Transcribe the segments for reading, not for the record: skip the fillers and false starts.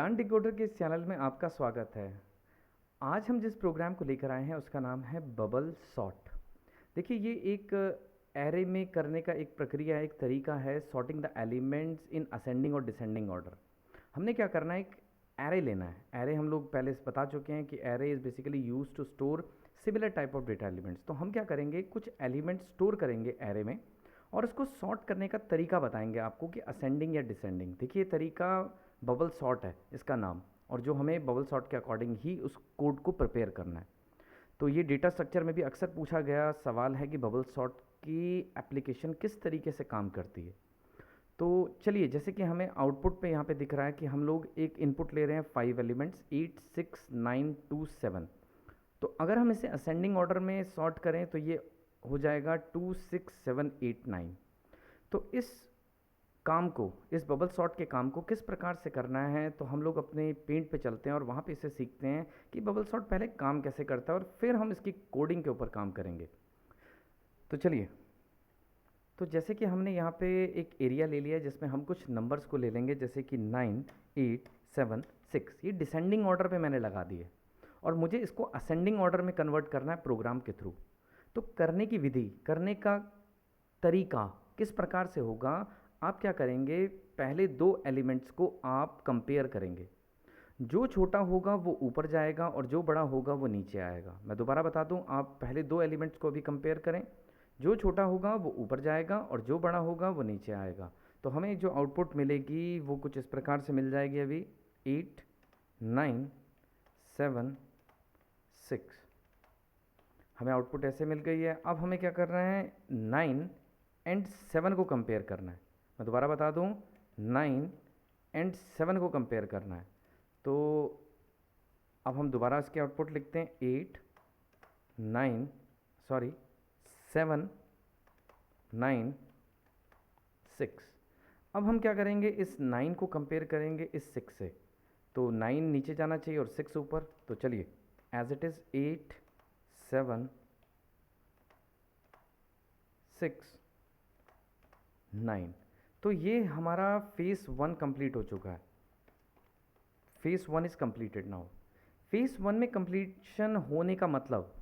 ज्ञान डिकोडर के इस चैनल में आपका स्वागत है। आज हम जिस प्रोग्राम को लेकर आए हैं उसका नाम है बबल सॉर्ट। देखिए, ये एक एरे में करने का एक प्रक्रिया है, एक तरीका है, sorting the elements in ascending और डिसेंडिंग ऑर्डर। हमने क्या करना है, एक एरे लेना है। एरे हम लोग पहले बता चुके हैं कि array is basically use to store similar type of data elements. तो हम क्या करेंगे, कुछ एलिमेंट्स स्टोर करेंगे एरे में और उसको सॉर्ट करने का तरीका बताएंगे आपको कि असेंडिंग या डिसेंडिंग। देखिए, ये तरीका बबल सॉर्ट है इसका नाम, और जो हमें बबल सॉर्ट के अकॉर्डिंग ही उस कोड को प्रिपेयर करना है। तो ये डेटा स्ट्रक्चर में भी अक्सर पूछा गया सवाल है कि बबल सॉर्ट की एप्लीकेशन किस तरीके से काम करती है। तो चलिए, जैसे कि हमें आउटपुट पे यहाँ पे दिख रहा है कि हम लोग एक इनपुट ले रहे हैं 5 एलिमेंट्स 8 6 9 2 7। तो अगर हम इसे असेंडिंग ऑर्डर में सॉर्ट करें तो ये हो जाएगा 2 6 7 8 9। तो इस काम को, इस बबल सॉर्ट के काम को किस प्रकार से करना है, तो हम लोग अपने पेंट पे चलते हैं और वहाँ पे इसे सीखते हैं कि बबल सॉर्ट पहले काम कैसे करता है और फिर हम इसकी कोडिंग के ऊपर काम करेंगे। तो चलिए, तो जैसे कि हमने यहाँ पे एक एरिया ले लिया जिसमें हम कुछ नंबर्स को ले लेंगे, जैसे कि 9 8 7 6। ये डिसेंडिंग ऑर्डर पे मैंने लगा दिए और मुझे इसको असेंडिंग ऑर्डर में कन्वर्ट करना है प्रोग्राम के थ्रू। तो करने की विधि, करने का तरीका किस प्रकार से होगा, आप क्या करेंगे, पहले दो एलिमेंट्स को आप कंपेयर करेंगे। जो छोटा होगा वो ऊपर जाएगा और जो बड़ा होगा वो नीचे आएगा। मैं दोबारा बता दूं, आप पहले दो एलिमेंट्स को भी कंपेयर करें। जो छोटा होगा वो ऊपर जाएगा और जो बड़ा होगा वो नीचे आएगा। तो हमें जो आउटपुट मिलेगी वो कुछ इस प्रकार से मिल जाएगी। अभी 8 9 7 6 हमें आउटपुट ऐसे मिल गई है। अब हमें क्या करना है, 9 एंड 7 को कंपेयर करना है। मैं दोबारा बता दूं, 9 एंड 7 को कंपेयर करना है। तो अब हम दोबारा इसके आउटपुट लिखते हैं 7 9 6। अब हम क्या करेंगे, इस 9 को कंपेयर करेंगे इस 6 से। तो 9 नीचे जाना चाहिए और 6 ऊपर। तो चलिए, एज इट इज़ 8 7 6 9। तो ये हमारा फेस 1 कंप्लीट हो चुका है। Face 1 is completed now. Face 1 में कंप्लीशन होने का मतलब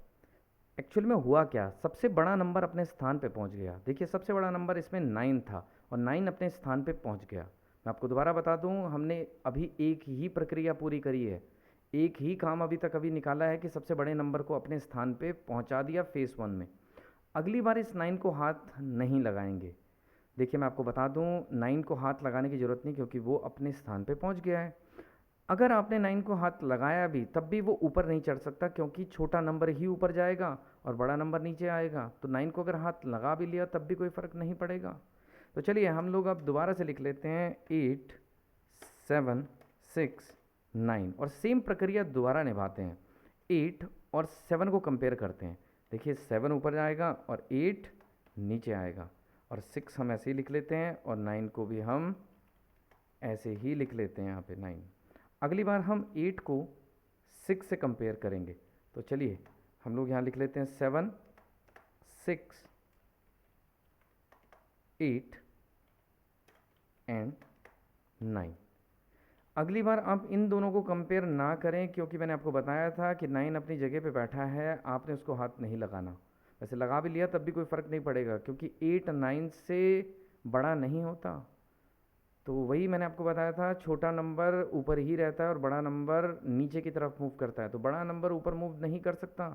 एक्चुअल में हुआ क्या, सबसे बड़ा नंबर अपने स्थान पे पहुंच गया। देखिए, सबसे बड़ा नंबर इसमें 9 था और 9 अपने स्थान पे पहुंच गया। मैं आपको दोबारा बता दूं, हमने अभी एक ही प्रक्रिया पूरी करी है, एक ही काम अभी तक अभी निकाला है कि सबसे बड़े नंबर को अपने स्थान पे पहुंचा दिया फेस 1 में। अगली बार इस 9 को हाथ नहीं लगाएंगे। देखिए, मैं आपको बता दूं, 9 को हाथ लगाने की ज़रूरत नहीं, क्योंकि वो अपने स्थान पे पहुंच गया है। अगर आपने 9 को हाथ लगाया भी तब भी वो ऊपर नहीं चढ़ सकता, क्योंकि छोटा नंबर ही ऊपर जाएगा और बड़ा नंबर नीचे आएगा। तो 9 को अगर हाथ लगा भी लिया तब भी कोई फ़र्क नहीं पड़ेगा। तो चलिए, हम लोग अब दोबारा से लिख लेते हैं 8 7 6 9 और सेम प्रक्रिया दोबारा निभाते हैं। 8 और 7 को कंपेयर करते हैं। देखिए, 7 ऊपर जाएगा और 8 नीचे आएगा और 6 हम ऐसे ही लिख लेते हैं और 9 को भी हम ऐसे ही लिख लेते हैं यहाँ पे 9। अगली बार हम 8 को 6 से कंपेयर करेंगे। तो चलिए, हम लोग यहाँ लिख लेते हैं 7 6 8 एंड 9। अगली बार आप इन दोनों को कंपेयर ना करें, क्योंकि मैंने आपको बताया था कि 9 अपनी जगह पे बैठा है, आपने उसको हाथ नहीं लगाना। वैसे लगा भी लिया तब भी कोई फ़र्क नहीं पड़ेगा, क्योंकि 8 9 से बड़ा नहीं होता। तो वही मैंने आपको बताया था, छोटा नंबर ऊपर ही रहता है और बड़ा नंबर नीचे की तरफ मूव करता है। तो बड़ा नंबर ऊपर मूव नहीं कर सकता।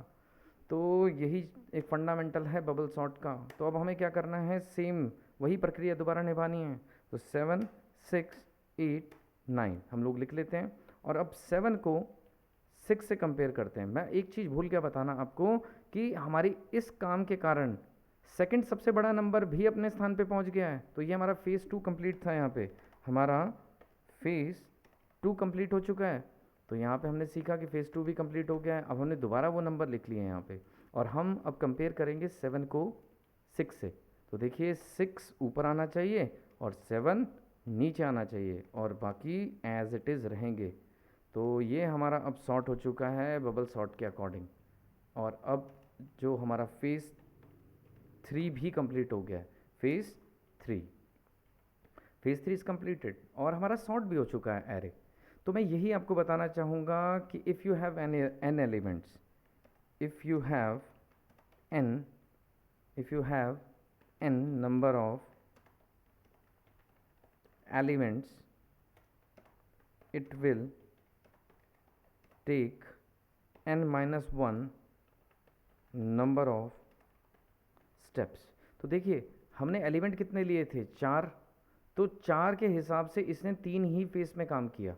तो यही एक फंडामेंटल है बबल सॉर्ट का। तो अब हमें क्या करना है, सेम वही प्रक्रिया दोबारा निभानी है। तो 7 6 8 9 हम लोग लिख लेते हैं और अब 7 को 6 से कंपेयर करते हैं। मैं एक चीज़ भूल गया बताना आपको कि हमारी इस काम के कारण सेकंड सबसे बड़ा नंबर भी अपने स्थान पे पहुंच गया है। तो ये हमारा फेज़ 2 कंप्लीट था। यहाँ पे हमारा फेज़ 2 कंप्लीट हो चुका है। तो यहाँ पे हमने सीखा कि फेज़ 2 भी कंप्लीट हो गया है। अब हमने दोबारा वो नंबर लिख लिए हैं यहाँ पे और हम अब कंपेयर करेंगे 7 को 6 से। तो देखिए, 6 ऊपर आना चाहिए और 7 नीचे आना चाहिए और बाकी एज इट इज़ रहेंगे। तो ये हमारा अब सॉर्ट हो चुका है बबल सॉर्ट के अकॉर्डिंग। और अब जो हमारा फेज़ 3 भी कंप्लीट हो गया है। फेज़ 3 इज़ कंप्लीटेड और हमारा सॉर्ट भी हो चुका है एरे। तो मैं यही आपको बताना चाहूँगा कि if you have n elements, if you have N if you have N number of elements, it will take n minus 1 number of steps। तो देखिए हमने एलिमेंट कितने लिए थे, 4, तो 4 के हिसाब से इसने 3 ही फेस में काम किया,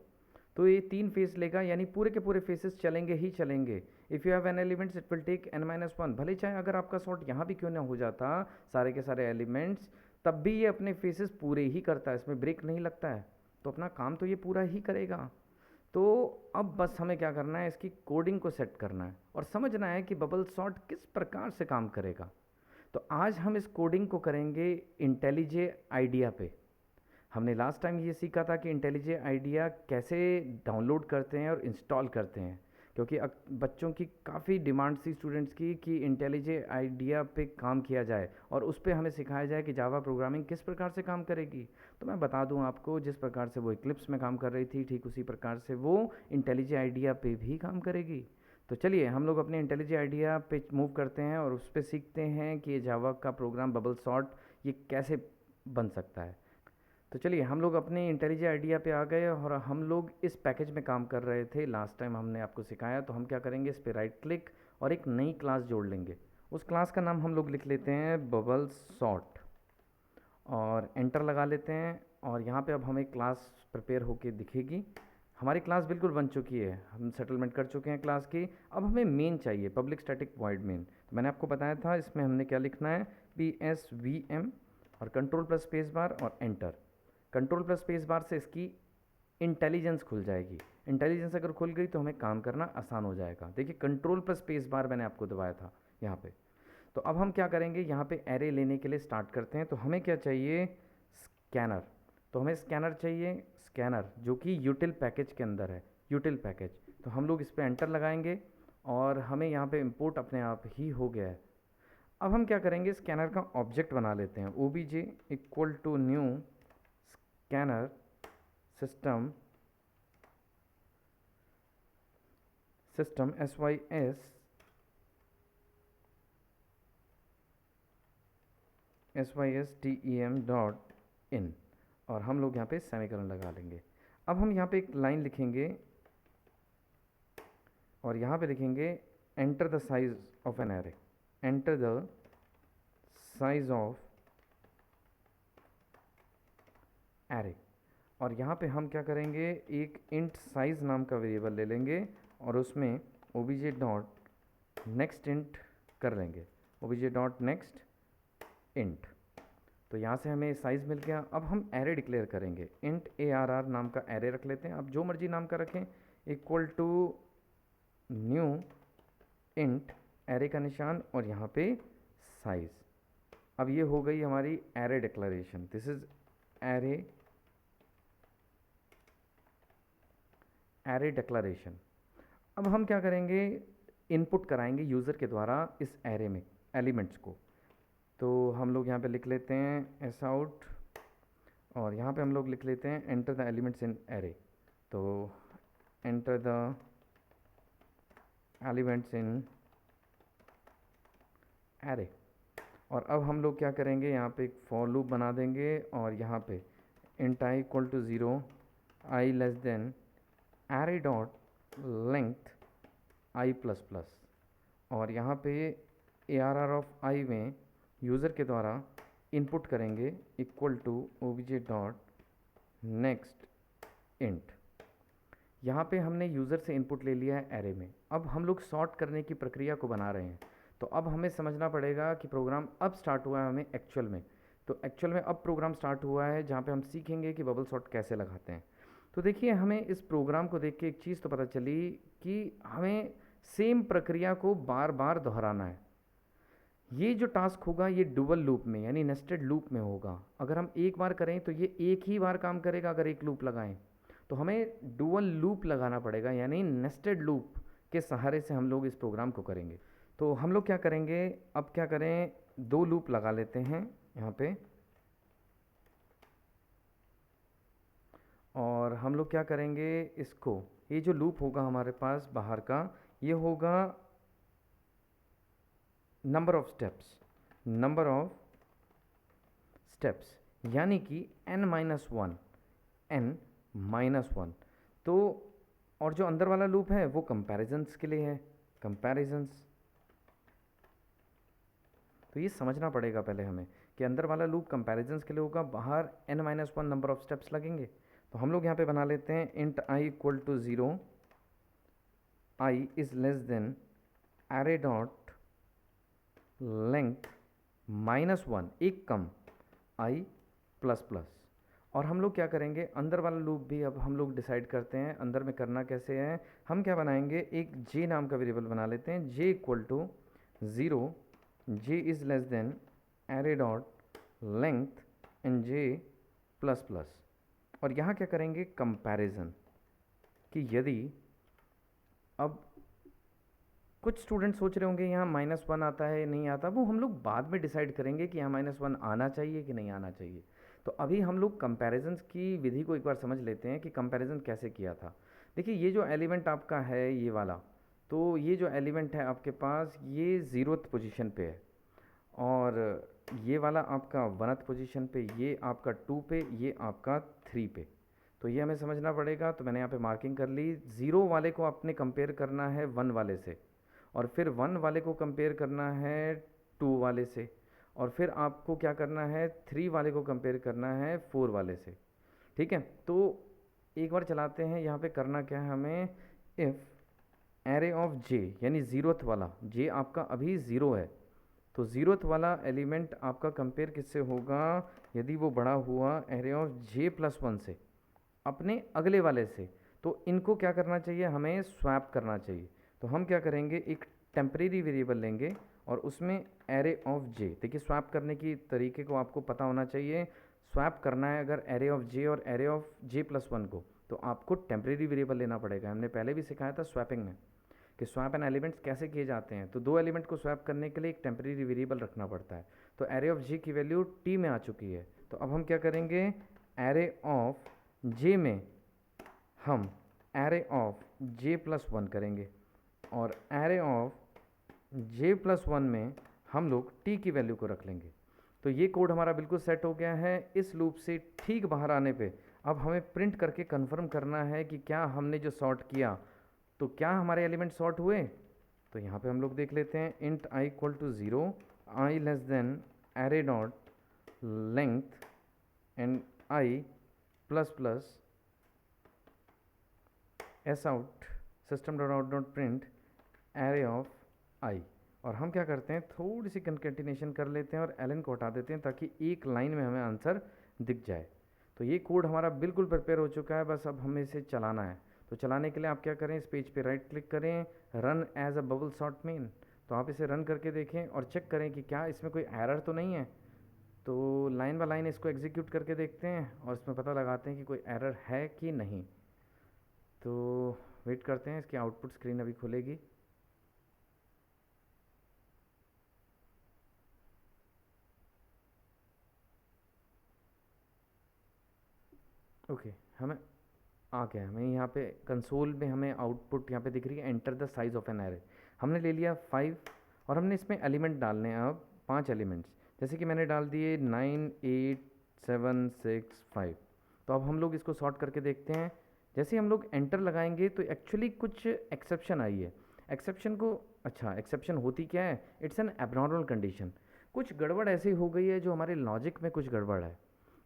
तो ये 3 फेस लेगा, यानी पूरे के पूरे फेसेस चलेंगे ही चलेंगे। If you have n elements it will take n minus 1, भले चाहे अगर आपका सॉर्ट यहाँ भी क्यों ना हो जाता सारे के सारे एलिमेंट्स, तब भी ये अपने फेसेस पूरे ही करता है, इसमें ब्रेक नहीं लगता है, तो अपना काम तो ये पूरा ही करेगा। तो अब बस हमें क्या करना है, इसकी कोडिंग को सेट करना है और समझना है कि बबल सॉर्ट किस प्रकार से काम करेगा। तो आज हम इस कोडिंग को करेंगे इंटेलिजे आइडिया पे। हमने लास्ट टाइम ये सीखा था कि इंटेलिजे आइडिया कैसे डाउनलोड करते हैं और इंस्टॉल करते हैं, क्योंकि बच्चों की काफ़ी डिमांड थी स्टूडेंट्स की कि इंटेलिजे आइडिया पे काम किया जाए और उस पर हमें सिखाया जाए कि जावा प्रोग्रामिंग किस प्रकार से काम करेगी। तो मैं बता दूं आपको, जिस प्रकार से वो इक्लिप्स में काम कर रही थी ठीक उसी प्रकार से वो इंटेलिजे आइडिया पे भी काम करेगी। तो चलिए हम लोग अपने इंटेलिजे आइडिया पे मूव करते हैं और उस पर सीखते हैं कि ये जावा का प्रोग्राम बबल सॉर्ट ये कैसे बन सकता है। तो चलिए हम लोग अपने इंटेलिजे आइडिया पे आ गए और हम लोग इस पैकेज में काम कर रहे थे, लास्ट टाइम हमने आपको सिखाया। तो हम क्या करेंगे, इस पर राइट क्लिक और एक नई क्लास जोड़ लेंगे। उस क्लास का नाम हम लोग लिख लेते हैं बबल सॉर्ट और एंटर लगा लेते हैं। और यहाँ पे अब हमें क्लास प्रिपेयर होके दिखेगी। हमारी क्लास बिल्कुल बन चुकी है, हम सेटलमेंट कर चुके हैं क्लास की। अब हमें मेन चाहिए, पब्लिक स्टैटिक वॉइड मेन। तो मैंने आपको बताया था इसमें हमने क्या लिखना है, PSVM और कंट्रोल प्लस स्पेस बार और enter. Control plus space bar से इसकी इंटेलिजेंस खुल जाएगी। इंटेलिजेंस अगर खुल गई तो हमें काम करना आसान हो जाएगा। देखिए कंट्रोल प्लस स्पेस बार मैंने आपको दबाया था यहाँ पे। तो अब हम क्या करेंगे, यहाँ पे एरे लेने के लिए स्टार्ट करते हैं। तो हमें क्या चाहिए, स्कैनर। तो हमें स्कैनर चाहिए, स्कैनर जो कि यूटिल पैकेज के अंदर है, यूटिल पैकेज। तो हम लोग इस पर एंटर लगाएंगे और हमें यहाँ पे इंपोर्ट अपने आप ही हो गया है। अब हम क्या करेंगे, स्कैनर का ऑब्जेक्ट बना लेते हैं, OBJ equal to new scanner system SYSTEM dot in और हम लोग यहाँ पे सेमीकोलन लगा लेंगे। अब हम यहाँ पे एक लाइन लिखेंगे और यहाँ पे लिखेंगे enter the size of an array, enter the size of array. और यहाँ पे हम क्या करेंगे, एक इंट साइज नाम का वेरिएबल ले लेंगे और उसमें OBJ डॉट नेक्स्ट इंट कर लेंगे, OBJ डॉट नेक्स्ट इंट। तो यहाँ से हमें साइज़ मिल गया। अब हम एरे डिक्लेयर करेंगे, इंट ARR नाम का एरे रख लेते हैं, आप जो मर्जी नाम का रखें, equal to new int array का निशान और यहाँ पे साइज़। अब ये हो गई हमारी array declaration, this is array declaration. अब हम क्या करेंगे, इनपुट कराएंगे यूज़र के द्वारा इस एरे में एलिमेंट्स को। तो हम लोग यहाँ पे लिख लेते हैं एस आउट और यहाँ पे हम लोग लिख लेते हैं enter the elements in array. तो enter the elements in array. और अब हम लोग क्या करेंगे, यहाँ पे एक फॉर लूप बना देंगे और यहाँ पे int i equal to 0, i less than array dot length i plus plus. और यहाँ पे ARR ऑफ आई में यूज़र के द्वारा इनपुट करेंगे equal to OBJ dot next int. यहाँ पे हमने यूज़र से इनपुट ले लिया है एरे में। अब हम लोग सॉर्ट करने की प्रक्रिया को बना रहे हैं। तो अब हमें समझना पड़ेगा कि प्रोग्राम अब स्टार्ट हुआ है हमें एक्चुअल में। तो एक्चुअल में अब प्रोग्राम स्टार्ट हुआ है जहाँ पे हम सीखेंगे कि बबल सॉर्ट कैसे लगाते हैं। तो देखिए हमें इस प्रोग्राम को देख के एक चीज़ तो पता चली कि हमें सेम प्रक्रिया को बार बार दोहराना है। ये जो टास्क होगा ये डुअल लूप में यानी नेस्टेड लूप में होगा। अगर हम एक बार करें तो ये एक ही बार काम करेगा, अगर एक लूप लगाएं तो हमें डुअल लूप लगाना पड़ेगा, यानी नेस्टेड लूप के सहारे से हम लोग इस प्रोग्राम को करेंगे। तो हम लोग क्या करेंगे, अब क्या करें, 2 लूप लगा लेते हैं यहाँ पे और हम लोग क्या करेंगे, इसको, ये जो लूप होगा हमारे पास बाहर का, ये होगा number of steps, number of steps, यानी कि n minus one, n minus one. तो और जो अंदर वाला लूप है वो कंपैरिजंस के लिए है, कंपैरिजंस। तो ये समझना पड़ेगा पहले हमें कि अंदर वाला लूप कंपैरिजंस के लिए होगा, बाहर n minus one number of steps लगेंगे। तो हम लोग यहाँ पे बना लेते हैं int i equal to zero, i is less than array dot length minus one, एक कम, i प्लस प्लस। और हम लोग क्या करेंगे, अंदर वाला लूप भी अब हम लोग डिसाइड करते हैं अंदर में करना कैसे है। हम क्या बनाएंगे, एक j नाम का वेरिएबल बना लेते हैं, j equal to zero, j is less than array dot length and j plus plus. और यहाँ क्या करेंगे, कंपैरिजन, कि यदि अब कुछ स्टूडेंट सोच रहे होंगे यहाँ माइनस वन आता है नहीं आता, वो हम लोग बाद में डिसाइड करेंगे कि यहाँ माइनस वन आना चाहिए कि नहीं आना चाहिए। तो अभी हम लोग कंपैरिजंस की विधि को एक बार समझ लेते हैं कि कंपैरिजन कैसे किया था। देखिए ये जो एलिमेंट आपका है ये वाला, तो ये जो एलिमेंट है आपके पास ये ज़ीरोथ पोजीशन पे है, और ये वाला आपका वनथ पोजीशन पे, ये आपका टू पे, ये आपका थ्री पे। तो ये हमें समझना पड़ेगा। तो मैंने यहाँ पे मार्किंग कर ली, ज़ीरो वाले को आपने कंपेयर करना है वन वाले से, और फिर वन वाले को कंपेयर करना है टू वाले से, और फिर आपको क्या करना है, थ्री वाले को कंपेयर करना है फोर वाले से। ठीक है, तो एक बार चलाते हैं। यहाँ पे करना क्या है हमें, इफ़ एरे ऑफ जे, यानी ज़ीरोथ वाला, जे आपका अभी ज़ीरो है, तो ज़ीरोथ वाला एलिमेंट आपका कंपेयर किससे होगा, यदि वो बड़ा हुआ array of J plus one से, अपने अगले वाले से, तो इनको क्या करना चाहिए, हमें स्वैप करना चाहिए। तो हम क्या करेंगे, एक टेम्परेरी वेरिएबल लेंगे और उसमें एरे ऑफ जे, देखिए स्वैप करने की तरीके को आपको पता होना चाहिए। स्वैप करना है अगर एरे ऑफ जे और array of J plus one को, तो आपको टेम्परेरी वेरिएबल लेना पड़ेगा। हमने पहले भी सिखाया था स्वैपिंग में कि स्वैप एंड एलिमेंट्स कैसे किए जाते हैं। तो दो एलिमेंट को स्वैप करने के लिए एक टेम्परेरी वेरिएबल रखना पड़ता है। तो एरे ऑफ जे की वैल्यू टी में आ चुकी है, तो अब हम क्या करेंगे, एरे ऑफ जे में हम array of J plus one करेंगे, और array of J plus one में हम लोग टी की वैल्यू को रख लेंगे। तो ये कोड हमारा बिल्कुल सेट हो गया है। इस लूप से ठीक बाहर आने पे अब हमें प्रिंट करके कंफर्म करना है कि क्या हमने जो सॉर्ट किया, तो क्या हमारे एलिमेंट सॉर्ट हुए। तो यहाँ पे हम लोग देख लेते हैं, int i equal to zero, i less than array dot length and i plus plus s out system dot out dot print array of i. और हम क्या करते हैं, थोड़ी सी कंकेटिनेशन कर लेते हैं और एलन को हटा देते हैं ताकि एक लाइन में हमें आंसर दिख जाए। तो ये कोड हमारा बिल्कुल प्रिपेयर हो चुका है, बस अब हमें इसे चलाना है। तो चलाने के लिए आप क्या करें, इस पेज पे राइट क्लिक करें, run as a bubble sort main. तो आप इसे रन करके देखें और चेक करें कि क्या इसमें कोई एरर तो नहीं है। तो लाइन बाय लाइन इसको एग्जीक्यूट करके देखते हैं और इसमें पता लगाते हैं कि कोई एरर है कि नहीं। तो वेट करते हैं, इसकी आउटपुट स्क्रीन अभी खुलेगी। ओके हमें आ गया, हमें यहाँ पे कंसोल में हमें आउटपुट यहाँ पे दिख रही है, enter the size of an array. हमने ले लिया 5 और हमने इसमें एलिमेंट डालने हैं अब 5 एलिमेंट्स, जैसे कि मैंने डाल दिए 9 8 7 6 5। तो अब हम लोग इसको सॉर्ट करके देखते हैं। जैसे ही हम लोग एंटर लगाएंगे तो एक्चुअली कुछ एक्सेप्शन आई है। एक्सेप्शन को, अच्छा एक्सेप्शन होती क्या है, इट्स एन एबनॉर्मल कंडीशन। कुछ गड़बड़ ऐसी हो गई है जो हमारे लॉजिक में कुछ गड़बड़ है।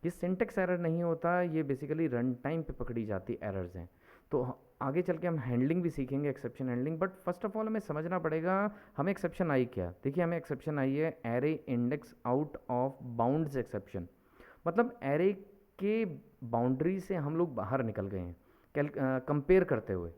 ये सिंटेक्स एरर नहीं होता, ये बेसिकली रन टाइम पे पकड़ी जाती एरर्स हैं। तो आगे चल के हम हैंडलिंग भी सीखेंगे, exception handling. But first of all हमें समझना पड़ेगा हमें एक्सेप्शन आई क्या। देखिए हमें एक्सेप्शन आई है array index out of bounds exception, मतलब एरे के बाउंड्री से हम लोग बाहर निकल गए हैं कंपेयर करते हुए।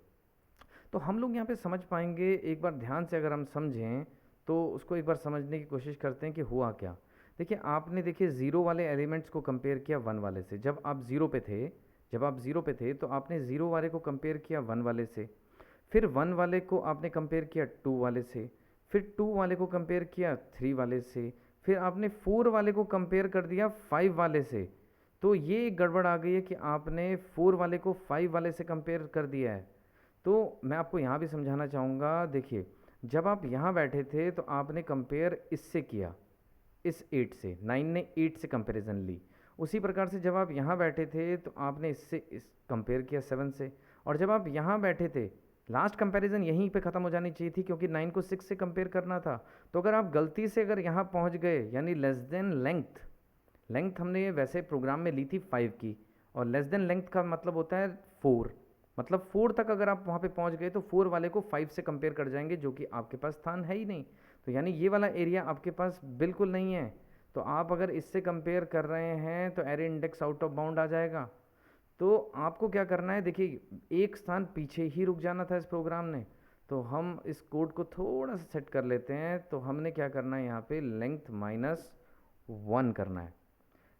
तो हम लोग यहाँ पे समझ पाएंगे, एक बार ध्यान से अगर हम समझें तो उसको एक बार समझने की कोशिश करते हैं कि हुआ क्या। देखिए आपने, देखिए ज़ीरो वाले एलिमेंट्स को कंपेयर किया वन वाले से। जब आप ज़ीरो पे थे, जब आप ज़ीरो पे थे तो आपने ज़ीरो वाले को कंपेयर किया वन वाले से, फिर वन वाले को आपने कंपेयर किया टू वाले से, फिर टू वाले को कंपेयर किया थ्री वाले से, फिर आपने फोर वाले को कंपेयर कर दिया फाइव वाले से। तो ये एक गड़बड़ आ गई है कि आपने 4 वाले को 5 वाले से कंपेयर कर दिया है। तो मैं आपको यहाँ भी समझाना चाहूँगा, देखिए जब आप यहाँ बैठे थे तो आपने कंपेयर इससे किया, इस 8 से, 9 ने 8 से कंपैरिजन ली। उसी प्रकार से जब आप यहाँ बैठे थे तो आपने इससे इस कंपेयर किया 7 से, और जब आप यहाँ बैठे थे, लास्ट कंपैरिजन यहीं पे ख़त्म हो जानी चाहिए थी क्योंकि 9 को 6 से कंपेयर करना था। तो अगर आप गलती से अगर यहाँ पहुँच गए, यानी लेस देन लेंथ, लेंथ हमने ये वैसे प्रोग्राम में ली थी 5 की, और लेस देन लेंथ का मतलब होता है 4, मतलब 4 तक अगर आप वहाँ पे पहुँच गए तो 4 वाले को 5 से कंपेयर कर जाएंगे, जो कि आपके पास स्थान है ही नहीं। तो यानी ये वाला एरिया आपके पास बिल्कुल नहीं है। तो आप अगर इससे कंपेयर कर रहे हैं तो array index out of bound आ जाएगा। तो आपको क्या करना है, देखिए एक स्थान पीछे ही रुक जाना था इस प्रोग्राम ने। तो हम इस कोड को थोड़ा सा सेट कर लेते हैं। तो हमने क्या करना है, यहाँ पे लेंथ -1 करना है,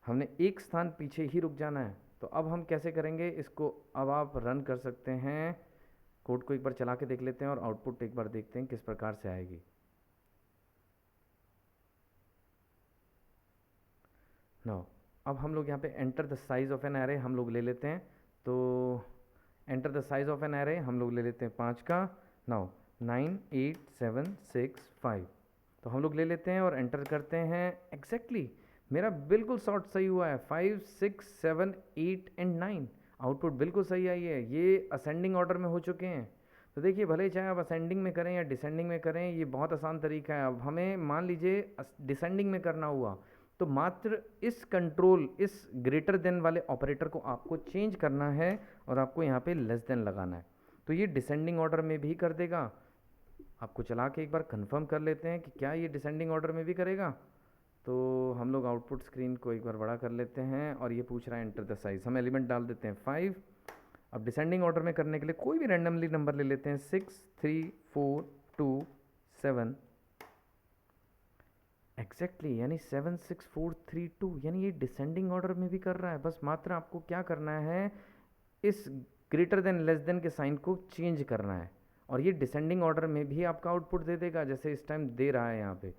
हमने एक स्थान पीछे ही रुक जाना है। तो अब हम कैसे करेंगे इसको, अब आप रन कर सकते हैं, कोड को एक बार चला के देख लेते हैं और आउटपुट एक बार देखते हैं किस प्रकार से आएगी। नो, अब हम लोग यहाँ पे enter the size of an array हम लोग ले लेते हैं। तो enter the size of an array हम लोग ले लेते हैं 5 का। नाउ 9 8 7 6 5, तो हम लोग ले लेते हैं और एंटर करते हैं। एग्जैक्टली मेरा बिल्कुल शॉर्ट सही हुआ है, 5 6 7 8 एंड 9, आउटपुट बिल्कुल सही आई है। ये असेंडिंग ऑर्डर में हो चुके हैं। तो देखिए भले ही चाहे आप असेंडिंग में करें या डिसेंडिंग में करें, ये बहुत आसान तरीका है। अब हमें मान लीजिए डिसेंडिंग में करना हुआ, तो मात्र इस कंट्रोल, इस ग्रेटर देन वाले ऑपरेटर को आपको चेंज करना है और आपको यहाँ पे लेस देन लगाना है। तो ये डिसेंडिंग ऑर्डर में भी कर देगा। आपको चला के एक बार कंफर्म कर लेते हैं कि क्या ये डिसेंडिंग ऑर्डर में भी करेगा। तो हम लोग आउटपुट स्क्रीन को एक बार बड़ा कर लेते हैं और ये पूछ रहा है एंटर द साइज, हम एलिमेंट डाल देते हैं 5। अब डिसेंडिंग ऑर्डर में करने के लिए कोई भी रैंडमली नंबर ले लेते हैं, 6 3 4 2 7। एग्जैक्टली यानी 7 6 4 3 2, यानी ये डिसेंडिंग ऑर्डर में भी कर रहा है। बस मात्र आपको क्या करना है, इस ग्रेटर देन लेस देन के साइन को चेंज करना है और ये डिसेंडिंग ऑर्डर में भी आपका आउटपुट दे देगा, जैसे इस टाइम दे रहा है यहाँ पे।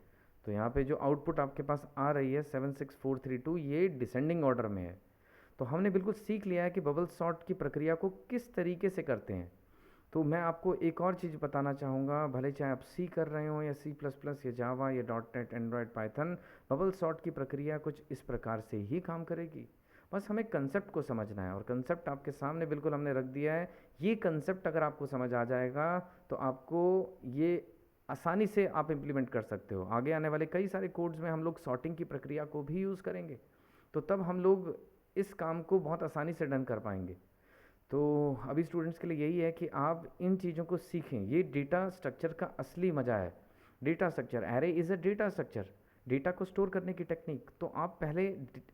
तो यहाँ पे जो आउटपुट आपके पास आ रही है 7 6 4 3 2, ये डिसेंडिंग ऑर्डर में है। तो हमने बिल्कुल सीख लिया है कि बबल सॉर्ट की प्रक्रिया को किस तरीके से करते हैं। तो मैं आपको एक और चीज़ बताना चाहूँगा, भले चाहे आप सी कर रहे हो या C++ या जावा या .NET, Android, Python, bubble sort की प्रक्रिया कुछ इस प्रकार से ही काम करेगी। बस हमें कंसेप्ट को समझना है और कंसेप्ट आपके सामने बिल्कुल हमने रख दिया है। ये कंसेप्ट अगर आपको समझ आ जाएगा तो आपको ये आसानी से आप इम्प्लीमेंट कर सकते हो। आगे आने वाले कई सारे कोड्स में हम लोग सॉर्टिंग की प्रक्रिया को भी यूज़ करेंगे, तो तब हम लोग इस काम को बहुत आसानी से डन कर पाएंगे। तो अभी स्टूडेंट्स के लिए यही है कि आप इन चीज़ों को सीखें, ये डेटा स्ट्रक्चर का असली मज़ा है। Data structure, array is a data structure, data को स्टोर करने की टेक्निक। तो आप पहले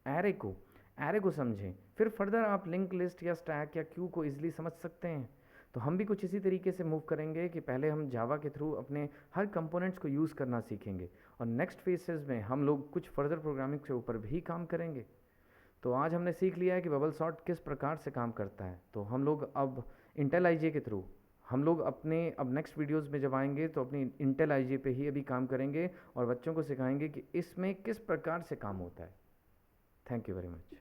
एरे को समझें, फिर फर्दर आप लिंक लिस्ट या स्टैक या क्यू को ईजिली समझ सकते हैं। तो हम भी कुछ इसी तरीके से मूव करेंगे कि पहले हम जावा के थ्रू अपने हर कंपोनेंट्स को यूज़ करना सीखेंगे और नेक्स्ट फेसेस में हम लोग कुछ फर्दर प्रोग्रामिंग के ऊपर भी काम करेंगे। तो आज हमने सीख लिया है कि बबल सॉर्ट किस प्रकार से काम करता है। तो हम लोग अब इंटेल आईजे के थ्रू हम लोग अपने अब नेक्स्ट वीडियोस में जब आएंगे तो अपनी इंटेल आईजे पे ही अभी काम करेंगे और बच्चों को सिखाएंगे कि इसमें किस प्रकार से काम होता है। Thank you very much.